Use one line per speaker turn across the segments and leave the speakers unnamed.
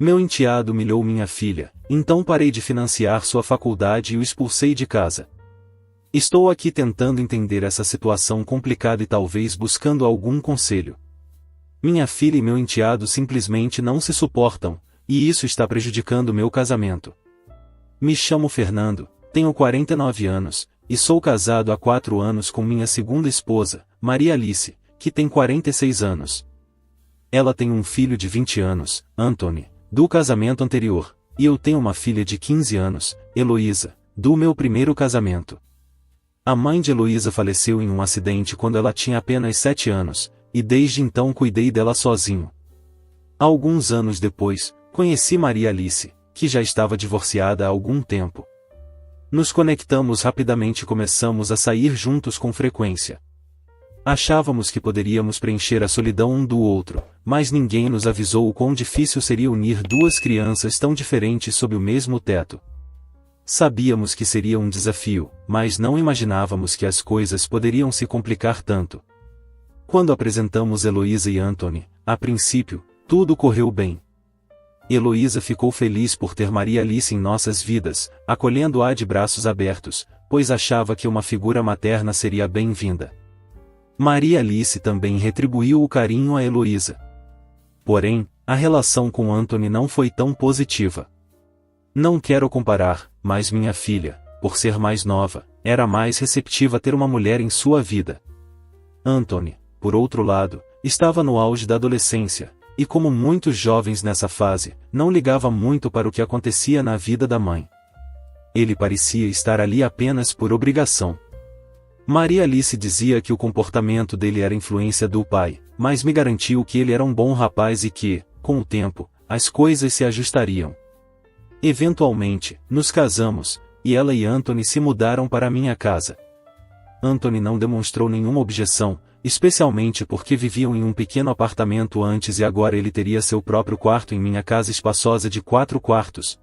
Meu enteado humilhou minha filha, então parei de financiar sua faculdade e o expulsei de casa. Estou aqui tentando entender essa situação complicada e talvez buscando algum conselho. Minha filha e meu enteado simplesmente não se suportam, e isso está prejudicando meu casamento. Me chamo Fernando, tenho 49 anos, e sou casado há 4 anos com minha segunda esposa, Maria Alice, que tem 46 anos. Ela tem um filho de 20 anos, Anthony, do casamento anterior, e eu tenho uma filha de 15 anos, Heloísa, do meu primeiro casamento. A mãe de Heloísa faleceu em um acidente quando ela tinha apenas 7 anos, e desde então cuidei dela sozinho. Alguns anos depois, conheci Maria Alice, que já estava divorciada há algum tempo. Nos conectamos rapidamente e começamos a sair juntos com frequência. Achávamos que poderíamos preencher a solidão um do outro, mas ninguém nos avisou o quão difícil seria unir duas crianças tão diferentes sob o mesmo teto. Sabíamos que seria um desafio, mas não imaginávamos que as coisas poderiam se complicar tanto. Quando apresentamos Heloísa e Anthony, a princípio, tudo correu bem. Heloísa ficou feliz por ter Maria Alice em nossas vidas, acolhendo-a de braços abertos, pois achava que uma figura materna seria bem-vinda. Maria Alice também retribuiu o carinho a Heloísa. Porém, a relação com Anthony não foi tão positiva. Não quero comparar, mas minha filha, por ser mais nova, era mais receptiva a ter uma mulher em sua vida. Anthony, por outro lado, estava no auge da adolescência, e como muitos jovens nessa fase, não ligava muito para o que acontecia na vida da mãe. Ele parecia estar ali apenas por obrigação. Maria Alice dizia que o comportamento dele era influência do pai, mas me garantiu que ele era um bom rapaz e que, com o tempo, as coisas se ajustariam. Eventualmente, nos casamos, e ela e Anthony se mudaram para minha casa. Anthony não demonstrou nenhuma objeção, especialmente porque viviam em um pequeno apartamento antes e agora ele teria seu próprio quarto em minha casa espaçosa de 4 quartos.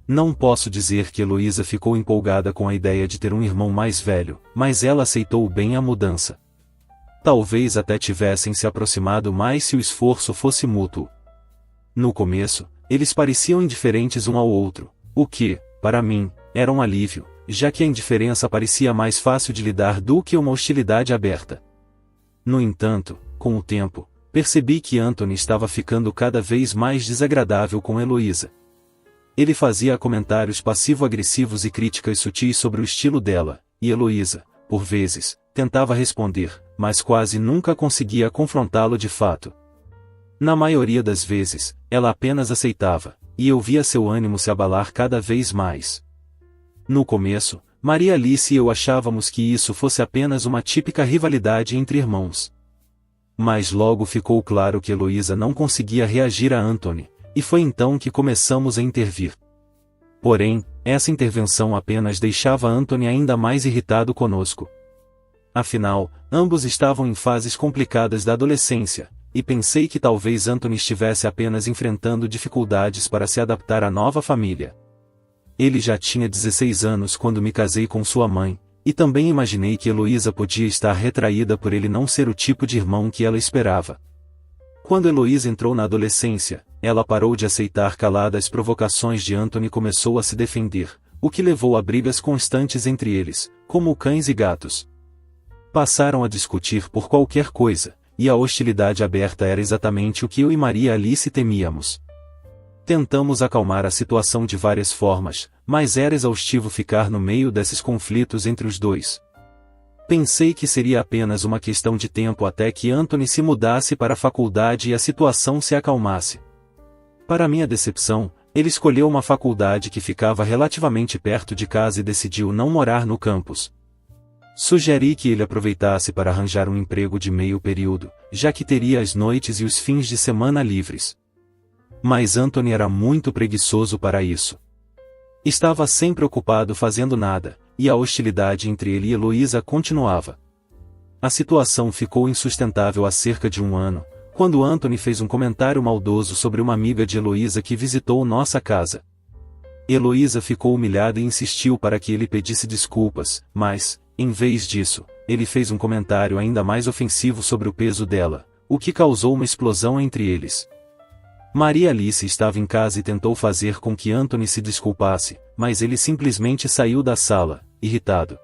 Não posso dizer que Heloísa ficou empolgada com a ideia de ter um irmão mais velho, mas ela aceitou bem a mudança. Talvez até tivessem se aproximado mais se o esforço fosse mútuo. No começo, eles pareciam indiferentes um ao outro, o que, para mim, era um alívio, já que a indiferença parecia mais fácil de lidar do que uma hostilidade aberta. No entanto, com o tempo, percebi que Anthony estava ficando cada vez mais desagradável com Heloísa. Ele fazia comentários passivo-agressivos e críticas sutis sobre o estilo dela, e Heloísa, por vezes, tentava responder, mas quase nunca conseguia confrontá-lo de fato. Na maioria das vezes, ela apenas aceitava, e eu via seu ânimo se abalar cada vez mais. No começo, Maria Alice e eu achávamos que isso fosse apenas uma típica rivalidade entre irmãos. Mas logo ficou claro que Heloísa não conseguia reagir a Anthony, e foi então que começamos a intervir. Porém, essa intervenção apenas deixava Anthony ainda mais irritado conosco. Afinal, ambos estavam em fases complicadas da adolescência, e pensei que talvez Anthony estivesse apenas enfrentando dificuldades para se adaptar à nova família. Ele já tinha 16 anos quando me casei com sua mãe, e também imaginei que Heloísa podia estar retraída por ele não ser o tipo de irmão que ela esperava. Quando Heloísa entrou na adolescência, ela parou de aceitar calada as provocações de Anthony e começou a se defender, o que levou a brigas constantes entre eles, como cães e gatos. Passaram a discutir por qualquer coisa, e a hostilidade aberta era exatamente o que eu e Maria Alice temíamos. Tentamos acalmar a situação de várias formas, mas era exaustivo ficar no meio desses conflitos entre os dois. Pensei que seria apenas uma questão de tempo até que Anthony se mudasse para a faculdade e a situação se acalmasse. Para minha decepção, ele escolheu uma faculdade que ficava relativamente perto de casa e decidiu não morar no campus. Sugeri que ele aproveitasse para arranjar um emprego de meio período, já que teria as noites e os fins de semana livres. Mas Anthony era muito preguiçoso para isso. Estava sempre ocupado fazendo nada, e a hostilidade entre ele e Heloísa continuava. A situação ficou insustentável há cerca de 1 ano, quando Anthony fez um comentário maldoso sobre uma amiga de Heloísa que visitou nossa casa. Heloísa ficou humilhada e insistiu para que ele pedisse desculpas, mas, em vez disso, ele fez um comentário ainda mais ofensivo sobre o peso dela, o que causou uma explosão entre eles. Maria Alice estava em casa e tentou fazer com que Anthony se desculpasse, mas ele simplesmente saiu da sala, irritado.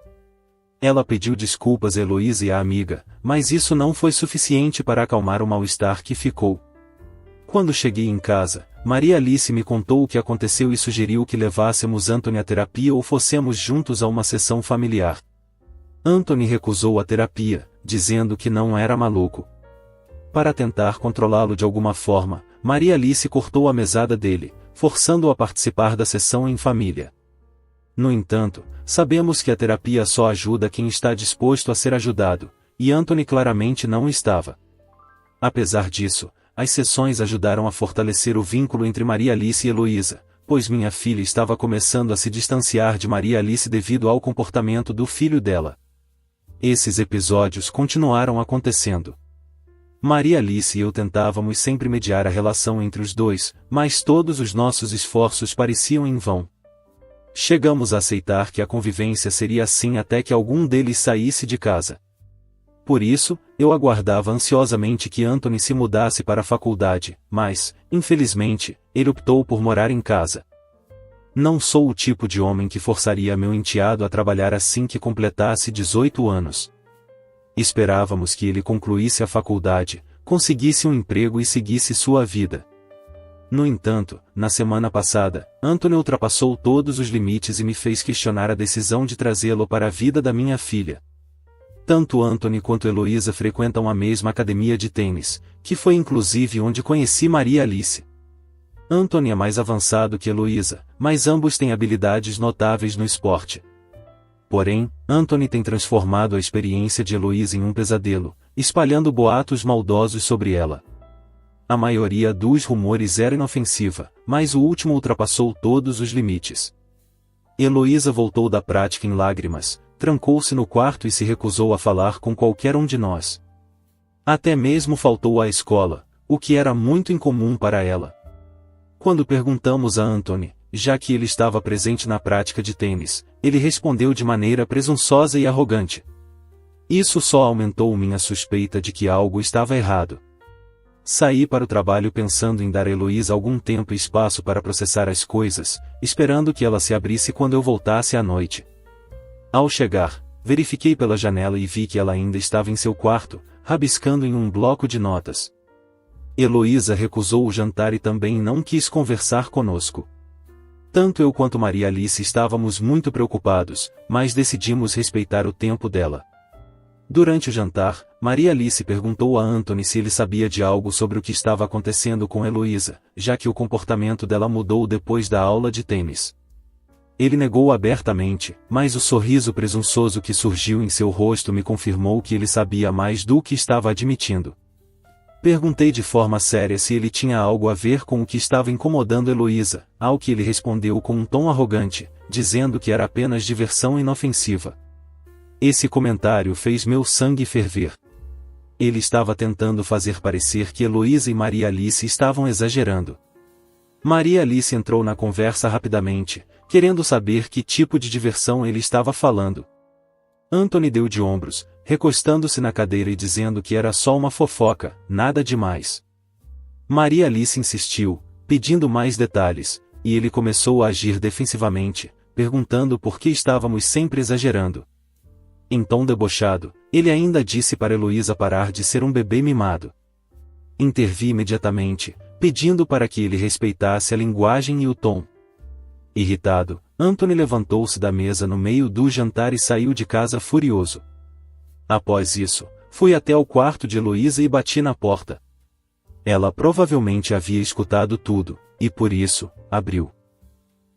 Ela pediu desculpas a Heloísa e à amiga, mas isso não foi suficiente para acalmar o mal-estar que ficou. Quando cheguei em casa, Maria Alice me contou o que aconteceu e sugeriu que levássemos Anthony à terapia ou fossemos juntos a uma sessão familiar. Anthony recusou a terapia, dizendo que não era maluco. Para tentar controlá-lo de alguma forma, Maria Alice cortou a mesada dele, forçando-o a participar da sessão em família. No entanto, sabemos que a terapia só ajuda quem está disposto a ser ajudado, e Anthony claramente não estava. Apesar disso, as sessões ajudaram a fortalecer o vínculo entre Maria Alice e Heloísa, pois minha filha estava começando a se distanciar de Maria Alice devido ao comportamento do filho dela. Esses episódios continuaram acontecendo. Maria Alice e eu tentávamos sempre mediar a relação entre os dois, mas todos os nossos esforços pareciam em vão. Chegamos a aceitar que a convivência seria assim até que algum deles saísse de casa. Por isso, eu aguardava ansiosamente que Anthony se mudasse para a faculdade, mas, infelizmente, ele optou por morar em casa. Não sou o tipo de homem que forçaria meu enteado a trabalhar assim que completasse 18 anos. Esperávamos que ele concluísse a faculdade, conseguisse um emprego e seguisse sua vida. No entanto, na semana passada, Anthony ultrapassou todos os limites e me fez questionar a decisão de trazê-lo para a vida da minha filha. Tanto Anthony quanto Heloísa frequentam a mesma academia de tênis, que foi inclusive onde conheci Maria Alice. Anthony é mais avançado que Heloísa, mas ambos têm habilidades notáveis no esporte. Porém, Anthony tem transformado a experiência de Heloísa em um pesadelo, espalhando boatos maldosos sobre ela. A maioria dos rumores era inofensiva, mas o último ultrapassou todos os limites. Heloísa voltou da prática em lágrimas, trancou-se no quarto e se recusou a falar com qualquer um de nós. Até mesmo faltou à escola, o que era muito incomum para ela. Quando perguntamos a Anthony, já que ele estava presente na prática de tênis, ele respondeu de maneira presunçosa e arrogante. Isso só aumentou minha suspeita de que algo estava errado. Saí para o trabalho pensando em dar a Heloísa algum tempo e espaço para processar as coisas, esperando que ela se abrisse quando eu voltasse à noite. Ao chegar, verifiquei pela janela e vi que ela ainda estava em seu quarto, rabiscando em um bloco de notas. Heloísa recusou o jantar e também não quis conversar conosco. Tanto eu quanto Maria Alice estávamos muito preocupados, mas decidimos respeitar o tempo dela. Durante o jantar, Maria Alice perguntou a Anthony se ele sabia de algo sobre o que estava acontecendo com Heloísa, já que o comportamento dela mudou depois da aula de tênis. Ele negou abertamente, mas o sorriso presunçoso que surgiu em seu rosto me confirmou que ele sabia mais do que estava admitindo. Perguntei de forma séria se ele tinha algo a ver com o que estava incomodando Heloísa, ao que ele respondeu com um tom arrogante, dizendo que era apenas diversão inofensiva. Esse comentário fez meu sangue ferver. Ele estava tentando fazer parecer que Heloísa e Maria Alice estavam exagerando. Maria Alice entrou na conversa rapidamente, querendo saber que tipo de diversão ele estava falando. Anthony deu de ombros, recostando-se na cadeira e dizendo que era só uma fofoca, nada demais. Maria Alice insistiu, pedindo mais detalhes, e ele começou a agir defensivamente, perguntando por que estávamos sempre exagerando. Em tom debochado, ele ainda disse para Heloísa parar de ser um bebê mimado. Intervi imediatamente, pedindo para que ele respeitasse a linguagem e o tom. Irritado, Anthony levantou-se da mesa no meio do jantar e saiu de casa furioso. Após isso, fui até o quarto de Heloísa e bati na porta. Ela provavelmente havia escutado tudo, e por isso, abriu.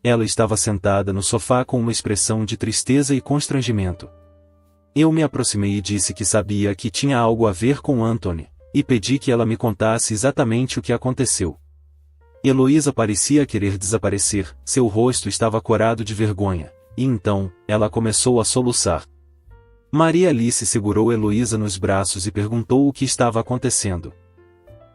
Ela estava sentada no sofá com uma expressão de tristeza e constrangimento. Eu me aproximei e disse que sabia que tinha algo a ver com Anthony, e pedi que ela me contasse exatamente o que aconteceu. Heloísa parecia querer desaparecer, seu rosto estava corado de vergonha, e então, ela começou a soluçar. Maria Alice segurou Heloísa nos braços e perguntou o que estava acontecendo.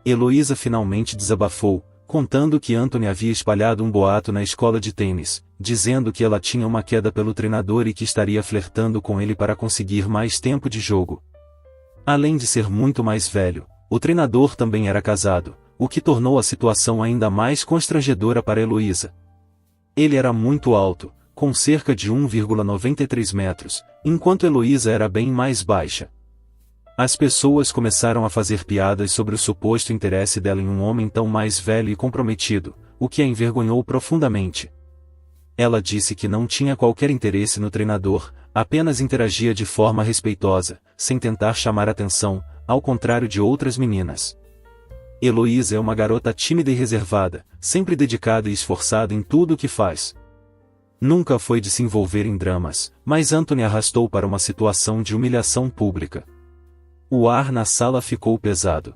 Heloísa finalmente desabafou, contando que Anthony havia espalhado um boato na escola de tênis, dizendo que ela tinha uma queda pelo treinador e que estaria flertando com ele para conseguir mais tempo de jogo. Além de ser muito mais velho, o treinador também era casado, o que tornou a situação ainda mais constrangedora para Heloísa. Ele era muito alto, com cerca de 1,93 metros, enquanto Heloísa era bem mais baixa. As pessoas começaram a fazer piadas sobre o suposto interesse dela em um homem tão mais velho e comprometido, o que a envergonhou profundamente. Ela disse que não tinha qualquer interesse no treinador, apenas interagia de forma respeitosa, sem tentar chamar atenção, ao contrário de outras meninas. Heloísa é uma garota tímida e reservada, sempre dedicada e esforçada em tudo o que faz. Nunca foi de se envolver em dramas, mas Anthony arrastou para uma situação de humilhação pública. O ar na sala ficou pesado.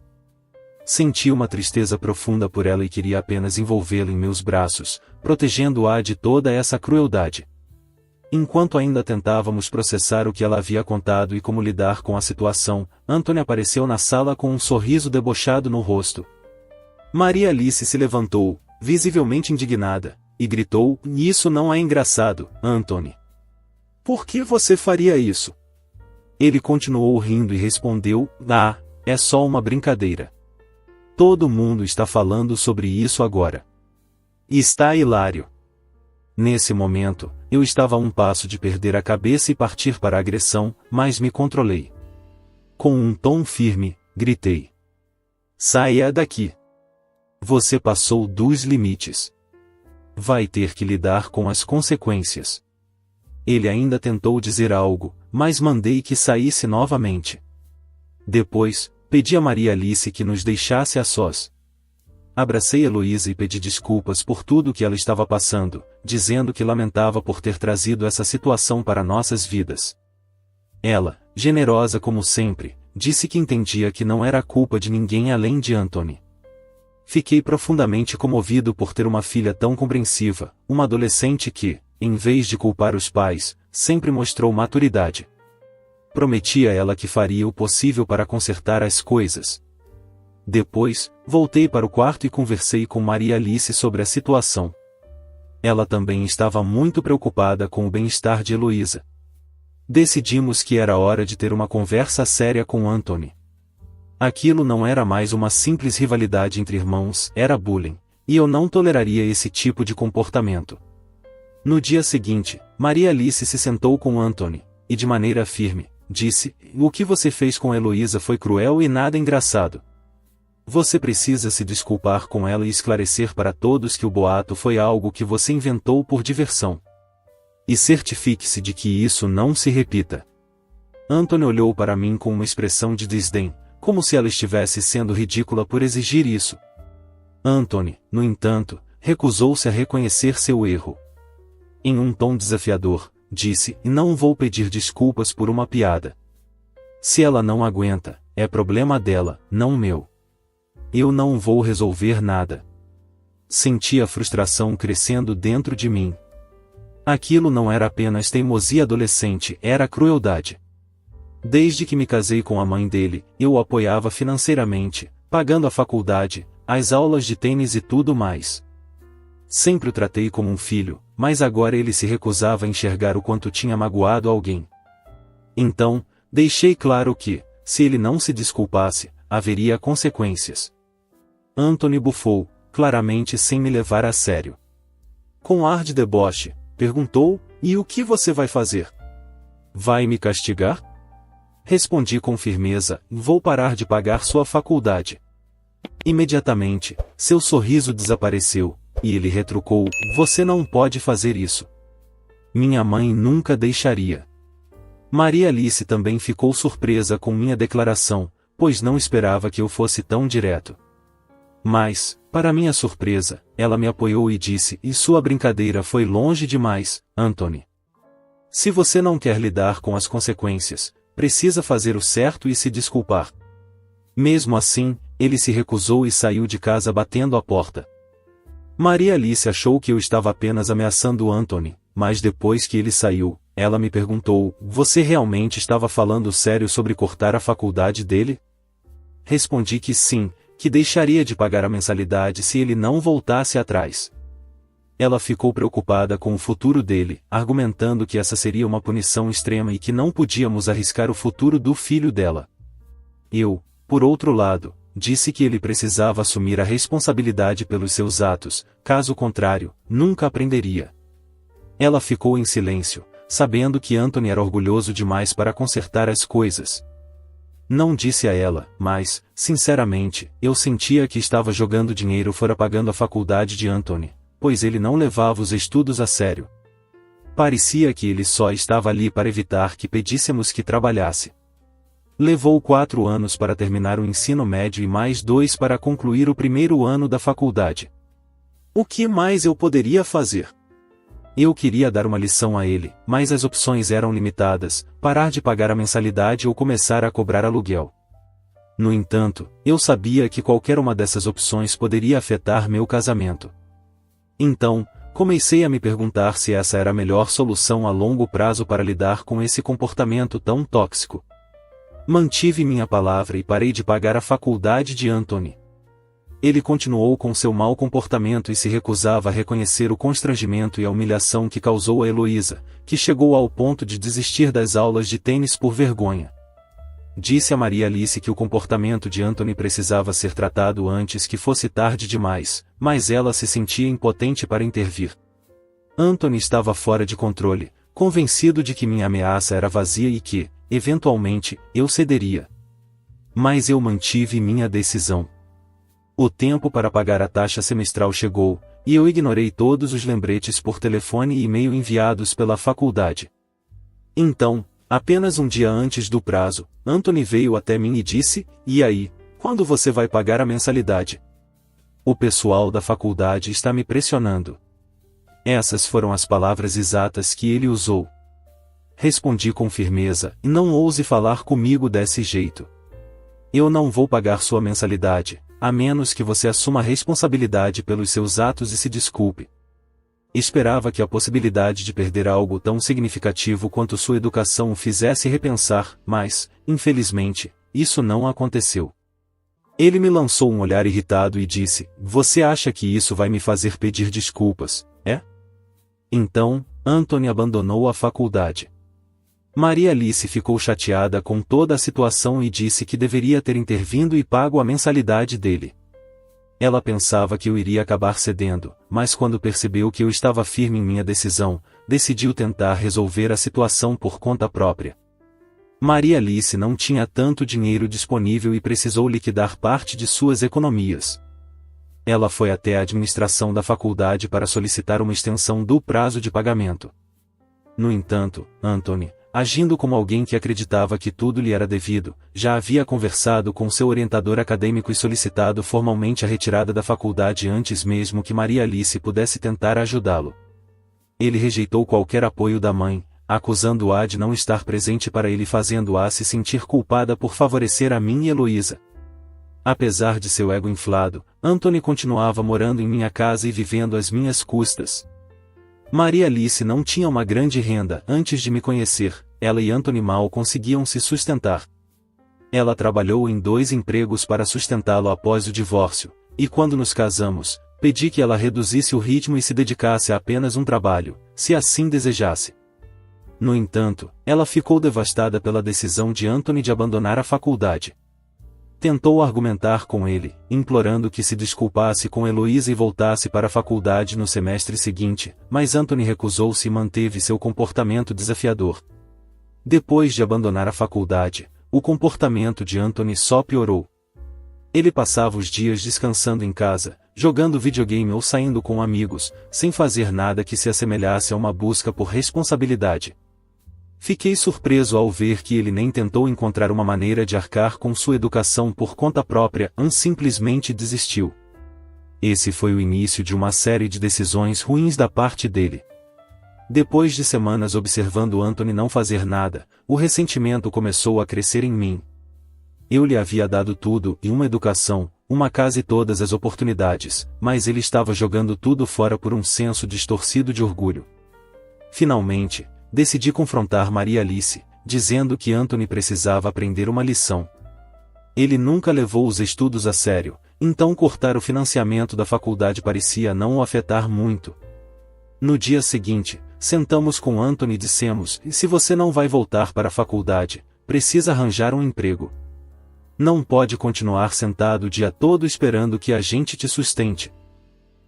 Senti uma tristeza profunda por ela e queria apenas envolvê-la em meus braços, protegendo-a de toda essa crueldade. Enquanto ainda tentávamos processar o que ela havia contado e como lidar com a situação, Anthony apareceu na sala com um sorriso debochado no rosto. Maria Alice se levantou, visivelmente indignada, e gritou: "Isso não é engraçado, Anthony. Por que você faria isso?" Ele continuou rindo e respondeu: "Ah, é só uma brincadeira. Todo mundo está falando sobre isso agora. Está hilário." Nesse momento, eu estava a um passo de perder a cabeça e partir para a agressão, mas me controlei. Com um tom firme, gritei: "Saia daqui. Você passou dos limites. Vai ter que lidar com as consequências." Ele ainda tentou dizer algo, mas mandei que saísse novamente. Depois, pedi a Maria Alice que nos deixasse a sós. Abracei Heloísa e pedi desculpas por tudo que ela estava passando, dizendo que lamentava por ter trazido essa situação para nossas vidas. Ela, generosa como sempre, disse que entendia que não era culpa de ninguém além de Anthony. Fiquei profundamente comovido por ter uma filha tão compreensiva, uma adolescente que, em vez de culpar os pais, sempre mostrou maturidade. Prometi a ela que faria o possível para consertar as coisas. Depois, voltei para o quarto e conversei com Maria Alice sobre a situação. Ela também estava muito preocupada com o bem-estar de Heloísa. Decidimos que era hora de ter uma conversa séria com Anthony. Aquilo não era mais uma simples rivalidade entre irmãos, era bullying, e eu não toleraria esse tipo de comportamento. No dia seguinte, Maria Alice se sentou com Anthony, e de maneira firme, disse: "O que você fez com Heloísa foi cruel e nada engraçado. Você precisa se desculpar com ela e esclarecer para todos que o boato foi algo que você inventou por diversão. E certifique-se de que isso não se repita." Anthony olhou para mim com uma expressão de desdém, como se ela estivesse sendo ridícula por exigir isso. Anthony, no entanto, recusou-se a reconhecer seu erro. Em um tom desafiador, disse: "Não vou pedir desculpas por uma piada. Se ela não aguenta, é problema dela, não meu. Eu não vou resolver nada." Senti a frustração crescendo dentro de mim. Aquilo não era apenas teimosia adolescente, era crueldade. Desde que me casei com a mãe dele, eu o apoiava financeiramente, pagando a faculdade, as aulas de tênis e tudo mais. Sempre o tratei como um filho, mas agora ele se recusava a enxergar o quanto tinha magoado alguém. Então, deixei claro que, se ele não se desculpasse, haveria consequências. Anthony bufou, claramente sem me levar a sério. Com ar de deboche, perguntou: "E o que você vai fazer? Vai me castigar?" Respondi com firmeza: "Vou parar de pagar sua faculdade." Imediatamente, seu sorriso desapareceu, e ele retrucou: "Você não pode fazer isso. Minha mãe nunca deixaria." Maria Alice também ficou surpresa com minha declaração, pois não esperava que eu fosse tão direto. Mas, para minha surpresa, ela me apoiou e disse: "E sua brincadeira foi longe demais, Anthony. Se você não quer lidar com as consequências, precisa fazer o certo e se desculpar." Mesmo assim, ele se recusou e saiu de casa batendo a porta. Maria Alice achou que eu estava apenas ameaçando Anthony, mas depois que ele saiu, ela me perguntou: "Você realmente estava falando sério sobre cortar a faculdade dele?" Respondi que sim, que deixaria de pagar a mensalidade se ele não voltasse atrás. Ela ficou preocupada com o futuro dele, argumentando que essa seria uma punição extrema e que não podíamos arriscar o futuro do filho dela. Eu, por outro lado, disse que ele precisava assumir a responsabilidade pelos seus atos, caso contrário, nunca aprenderia. Ela ficou em silêncio, sabendo que Anthony era orgulhoso demais para consertar as coisas. Não disse a ela, mas, sinceramente, eu sentia que estava jogando dinheiro fora pagando a faculdade de Anthony, pois ele não levava os estudos a sério. Parecia que ele só estava ali para evitar que pedíssemos que trabalhasse. Levou 4 anos para terminar o ensino médio e mais 2 para concluir o primeiro ano da faculdade. O que mais eu poderia fazer? Eu queria dar uma lição a ele, mas as opções eram limitadas: parar de pagar a mensalidade ou começar a cobrar aluguel. No entanto, eu sabia que qualquer uma dessas opções poderia afetar meu casamento. Então, comecei a me perguntar se essa era a melhor solução a longo prazo para lidar com esse comportamento tão tóxico. Mantive minha palavra e parei de pagar a faculdade de Anthony. Ele continuou com seu mau comportamento e se recusava a reconhecer o constrangimento e a humilhação que causou a Heloísa, que chegou ao ponto de desistir das aulas de tênis por vergonha. Disse a Maria Alice que o comportamento de Anthony precisava ser tratado antes que fosse tarde demais, mas ela se sentia impotente para intervir. Anthony estava fora de controle, convencido de que minha ameaça era vazia e que, eventualmente, eu cederia. Mas eu mantive minha decisão. O tempo para pagar a taxa semestral chegou, e eu ignorei todos os lembretes por telefone e e-mail enviados pela faculdade. Então, apenas um dia antes do prazo, Anthony veio até mim e disse: "E aí, quando você vai pagar a mensalidade? O pessoal da faculdade está me pressionando." Essas foram as palavras exatas que ele usou. Respondi com firmeza: "Não ouse falar comigo desse jeito. Eu não vou pagar sua mensalidade, a menos que você assuma a responsabilidade pelos seus atos e se desculpe." Esperava que a possibilidade de perder algo tão significativo quanto sua educação o fizesse repensar, mas, infelizmente, isso não aconteceu. Ele me lançou um olhar irritado e disse: "Você acha que isso vai me fazer pedir desculpas, é?" Então, Anthony abandonou a faculdade. Maria Alice ficou chateada com toda a situação e disse que deveria ter intervindo e pago a mensalidade dele. Ela pensava que eu iria acabar cedendo, mas quando percebeu que eu estava firme em minha decisão, decidiu tentar resolver a situação por conta própria. Maria Alice não tinha tanto dinheiro disponível e precisou liquidar parte de suas economias. Ela foi até a administração da faculdade para solicitar uma extensão do prazo de pagamento. No entanto, Anthony, agindo como alguém que acreditava que tudo lhe era devido, já havia conversado com seu orientador acadêmico e solicitado formalmente a retirada da faculdade antes mesmo que Maria Alice pudesse tentar ajudá-lo. Ele rejeitou qualquer apoio da mãe, acusando-a de não estar presente para ele, fazendo-a se sentir culpada por favorecer a mim e Heloísa. Apesar de seu ego inflado, Anthony continuava morando em minha casa e vivendo às minhas custas. Maria Alice não tinha uma grande renda antes de me conhecer, ela e Anthony mal conseguiam se sustentar. Ela trabalhou em 2 empregos para sustentá-lo após o divórcio, e quando nos casamos, pedi que ela reduzisse o ritmo e se dedicasse a apenas um trabalho, se assim desejasse. No entanto, ela ficou devastada pela decisão de Anthony de abandonar a faculdade. Tentou argumentar com ele, implorando que se desculpasse com Heloísa e voltasse para a faculdade no semestre seguinte, mas Anthony recusou-se e manteve seu comportamento desafiador. Depois de abandonar a faculdade, o comportamento de Anthony só piorou. Ele passava os dias descansando em casa, jogando videogame ou saindo com amigos, sem fazer nada que se assemelhasse a uma busca por responsabilidade. Fiquei surpreso ao ver que ele nem tentou encontrar uma maneira de arcar com sua educação por conta própria, simplesmente desistiu. Esse foi o início de uma série de decisões ruins da parte dele. Depois de semanas observando Anthony não fazer nada, o ressentimento começou a crescer em mim. Eu lhe havia dado tudo e uma educação, uma casa e todas as oportunidades, mas ele estava jogando tudo fora por um senso distorcido de orgulho. Finalmente, decidi confrontar Maria Alice, dizendo que Anthony precisava aprender uma lição. Ele nunca levou os estudos a sério, então cortar o financiamento da faculdade parecia não o afetar muito. No dia seguinte, sentamos com Anthony e dissemos: "Se você não vai voltar para a faculdade, precisa arranjar um emprego." Não pode continuar sentado o dia todo esperando que a gente te sustente.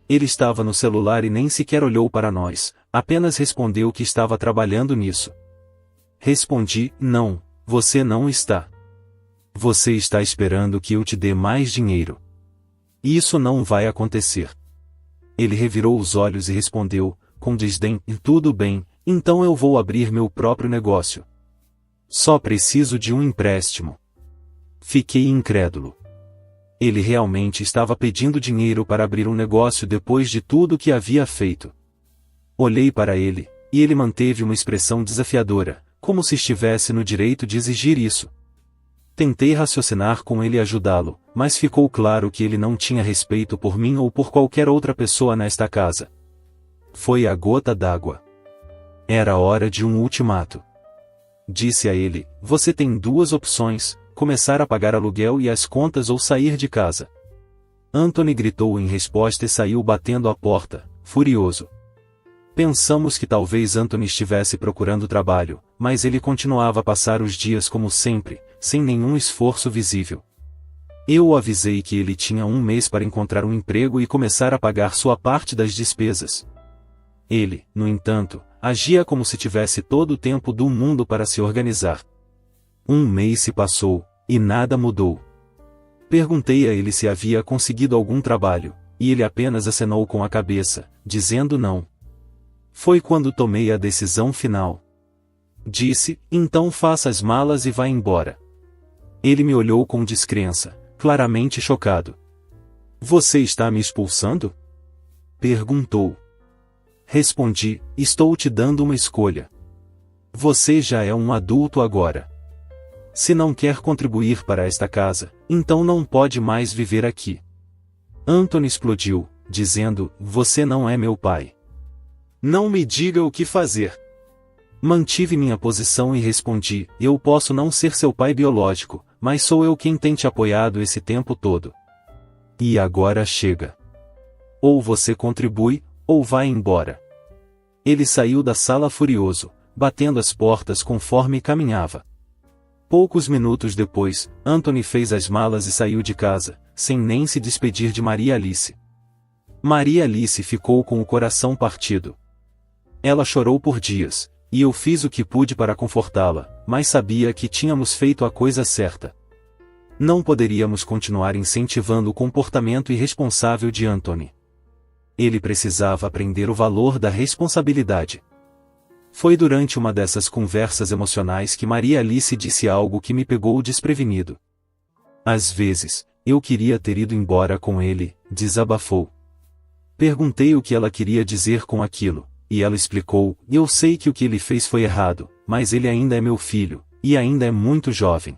Ele estava no celular e nem sequer olhou para nós, apenas respondeu que estava trabalhando nisso. Respondi, não, você não está. Você está esperando que eu te dê mais dinheiro. Isso não vai acontecer. Ele revirou os olhos e respondeu, com desdém, tudo bem, então eu vou abrir meu próprio negócio. Só preciso de um empréstimo. Fiquei incrédulo. Ele realmente estava pedindo dinheiro para abrir um negócio depois de tudo que havia feito. Olhei para ele, e ele manteve uma expressão desafiadora, como se estivesse no direito de exigir isso. Tentei raciocinar com ele e ajudá-lo, mas ficou claro que ele não tinha respeito por mim ou por qualquer outra pessoa nesta casa. Foi a gota d'água. Era hora de um ultimato. Disse a ele, você tem duas opções, começar a pagar aluguel e as contas ou sair de casa. Anthony gritou em resposta e saiu batendo a porta, furioso. Pensamos que talvez Anthony estivesse procurando trabalho, mas ele continuava a passar os dias como sempre, sem nenhum esforço visível. Eu o avisei que ele tinha um mês para encontrar um emprego e começar a pagar sua parte das despesas. Ele, no entanto, agia como se tivesse todo o tempo do mundo para se organizar. Um mês se passou, e nada mudou. Perguntei a ele se havia conseguido algum trabalho, e ele apenas acenou com a cabeça, dizendo não. Foi quando tomei a decisão final. Disse, então faça as malas e vá embora. Ele me olhou com descrença, claramente chocado. Você está me expulsando? Perguntou. Respondi, estou te dando uma escolha. Você já é um adulto agora. Se não quer contribuir para esta casa, então não pode mais viver aqui. Anthony explodiu, dizendo, você não é meu pai. Não me diga o que fazer. Mantive minha posição e respondi, eu posso não ser seu pai biológico, mas sou eu quem tem te apoiado esse tempo todo. E agora chega. Ou você contribui, ou vai embora. Ele saiu da sala furioso, batendo as portas conforme caminhava. Poucos minutos depois, Anthony fez as malas e saiu de casa, sem nem se despedir de Maria Alice. Maria Alice ficou com o coração partido. Ela chorou por dias, e eu fiz o que pude para confortá-la, mas sabia que tínhamos feito a coisa certa. Não poderíamos continuar incentivando o comportamento irresponsável de Anthony. Ele precisava aprender o valor da responsabilidade. Foi durante uma dessas conversas emocionais que Maria Alice disse algo que me pegou desprevenido. Às vezes, eu queria ter ido embora com ele, desabafou. Perguntei o que ela queria dizer com aquilo, e ela explicou, eu sei que o que ele fez foi errado, mas ele ainda é meu filho, e ainda é muito jovem.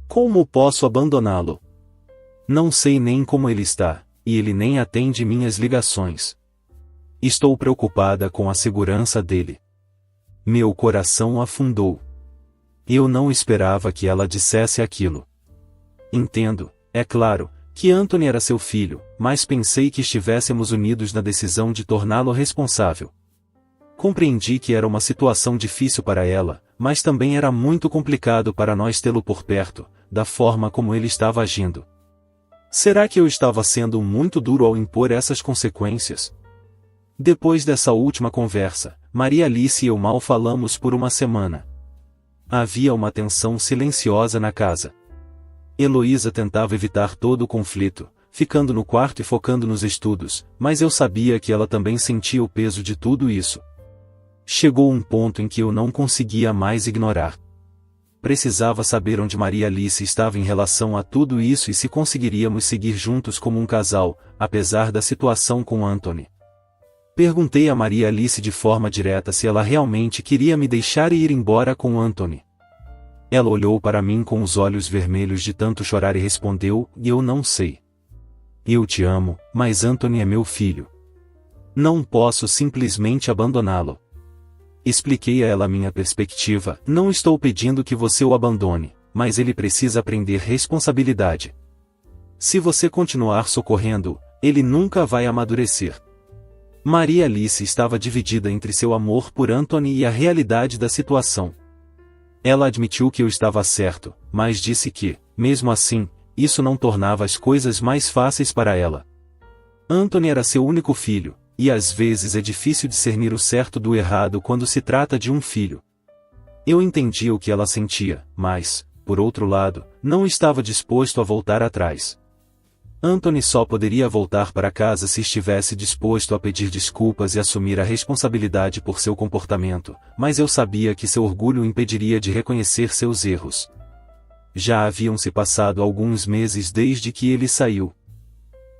Como posso abandoná-lo? Não sei nem como ele está, e ele nem atende minhas ligações. Estou preocupada com a segurança dele. Meu coração afundou. Eu não esperava que ela dissesse aquilo. Entendo, é claro, que Anthony era seu filho, mas pensei que estivéssemos unidos na decisão de torná-lo responsável. Compreendi que era uma situação difícil para ela, mas também era muito complicado para nós tê-lo por perto, da forma como ele estava agindo. Será que eu estava sendo muito duro ao impor essas consequências? Depois dessa última conversa, Maria Alice e eu mal falamos por uma semana. Havia uma tensão silenciosa na casa. Heloísa tentava evitar todo o conflito, ficando no quarto e focando nos estudos, mas eu sabia que ela também sentia o peso de tudo isso. Chegou um ponto em que eu não conseguia mais ignorar. Precisava saber onde Maria Alice estava em relação a tudo isso e se conseguiríamos seguir juntos como um casal, apesar da situação com Anthony. Perguntei a Maria Alice de forma direta se ela realmente queria me deixar e ir embora com Anthony. Ela olhou para mim com os olhos vermelhos de tanto chorar e respondeu, eu não sei. Eu te amo, mas Anthony é meu filho. Não posso simplesmente abandoná-lo. Expliquei a ela minha perspectiva, não estou pedindo que você o abandone, mas ele precisa aprender responsabilidade. Se você continuar socorrendo, ele nunca vai amadurecer. Maria Alice estava dividida entre seu amor por Anthony e a realidade da situação. Ela admitiu que eu estava certo, mas disse que, mesmo assim, isso não tornava as coisas mais fáceis para ela. Anthony era seu único filho, e às vezes é difícil discernir o certo do errado quando se trata de um filho. Eu entendia o que ela sentia, mas, por outro lado, não estava disposto a voltar atrás. Anthony só poderia voltar para casa se estivesse disposto a pedir desculpas e assumir a responsabilidade por seu comportamento, mas eu sabia que seu orgulho o impediria de reconhecer seus erros. Já haviam se passado alguns meses desde que ele saiu.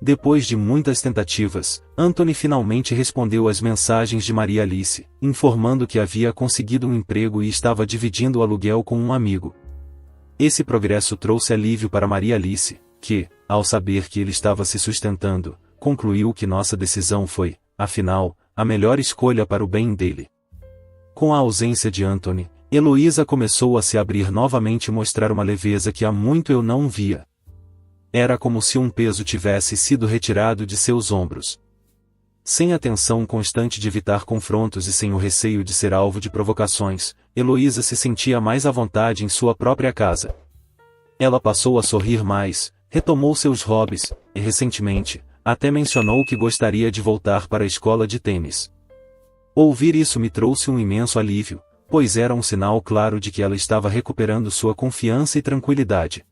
Depois de muitas tentativas, Anthony finalmente respondeu às mensagens de Maria Alice, informando que havia conseguido um emprego e estava dividindo o aluguel com um amigo. Esse progresso trouxe alívio para Maria Alice, que, ao saber que ele estava se sustentando, concluiu que nossa decisão foi, afinal, a melhor escolha para o bem dele. Com a ausência de Anthony, Heloísa começou a se abrir novamente e mostrar uma leveza que há muito eu não via. Era como se um peso tivesse sido retirado de seus ombros. Sem a tensão constante de evitar confrontos e sem o receio de ser alvo de provocações, Heloísa se sentia mais à vontade em sua própria casa. Ela passou a sorrir mais, retomou seus hobbies, e recentemente, até mencionou que gostaria de voltar para a escola de tênis. Ouvir isso me trouxe um imenso alívio, pois era um sinal claro de que ela estava recuperando sua confiança e tranquilidade.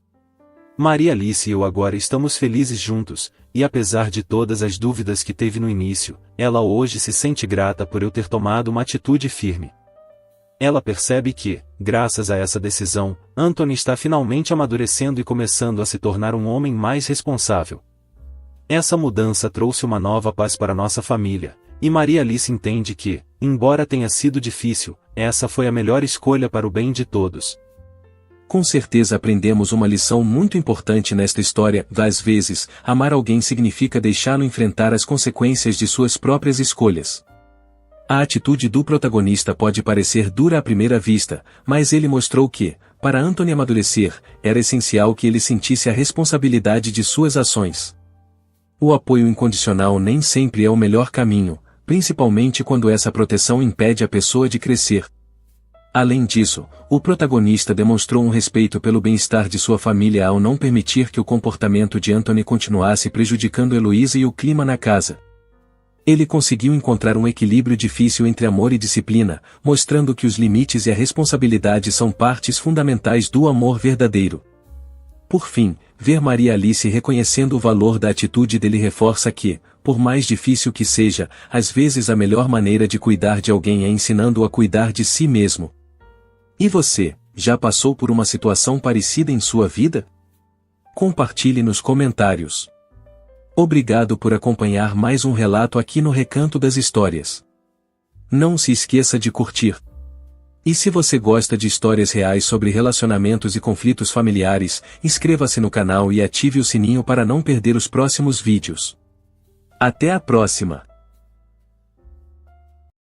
Maria Alice e eu agora estamos felizes juntos, e apesar de todas as dúvidas que teve no início, ela hoje se sente grata por eu ter tomado uma atitude firme. Ela percebe que, graças a essa decisão, Anthony está finalmente amadurecendo e começando a se tornar um homem mais responsável. Essa mudança trouxe uma nova paz para nossa família, e Maria Alice entende que, embora tenha sido difícil, essa foi a melhor escolha para o bem de todos.
Com certeza aprendemos uma lição muito importante nesta história. Às vezes, amar alguém significa deixá-lo enfrentar as consequências de suas próprias escolhas. A atitude do protagonista pode parecer dura à primeira vista, mas ele mostrou que, para Anthony amadurecer, era essencial que ele sentisse a responsabilidade de suas ações. O apoio incondicional nem sempre é o melhor caminho, principalmente quando essa proteção impede a pessoa de crescer. Além disso, o protagonista demonstrou um respeito pelo bem-estar de sua família ao não permitir que o comportamento de Anthony continuasse prejudicando Heloísa e o clima na casa. Ele conseguiu encontrar um equilíbrio difícil entre amor e disciplina, mostrando que os limites e a responsabilidade são partes fundamentais do amor verdadeiro. Por fim, ver Maria Alice reconhecendo o valor da atitude dele reforça que, por mais difícil que seja, às vezes a melhor maneira de cuidar de alguém é ensinando-o a cuidar de si mesmo. E você, já passou por uma situação parecida em sua vida? Compartilhe nos comentários. Obrigado por acompanhar mais um relato aqui no Recanto das Histórias. Não se esqueça de curtir. E se você gosta de histórias reais sobre relacionamentos e conflitos familiares, inscreva-se no canal e ative o sininho para não perder os próximos vídeos. Até a próxima!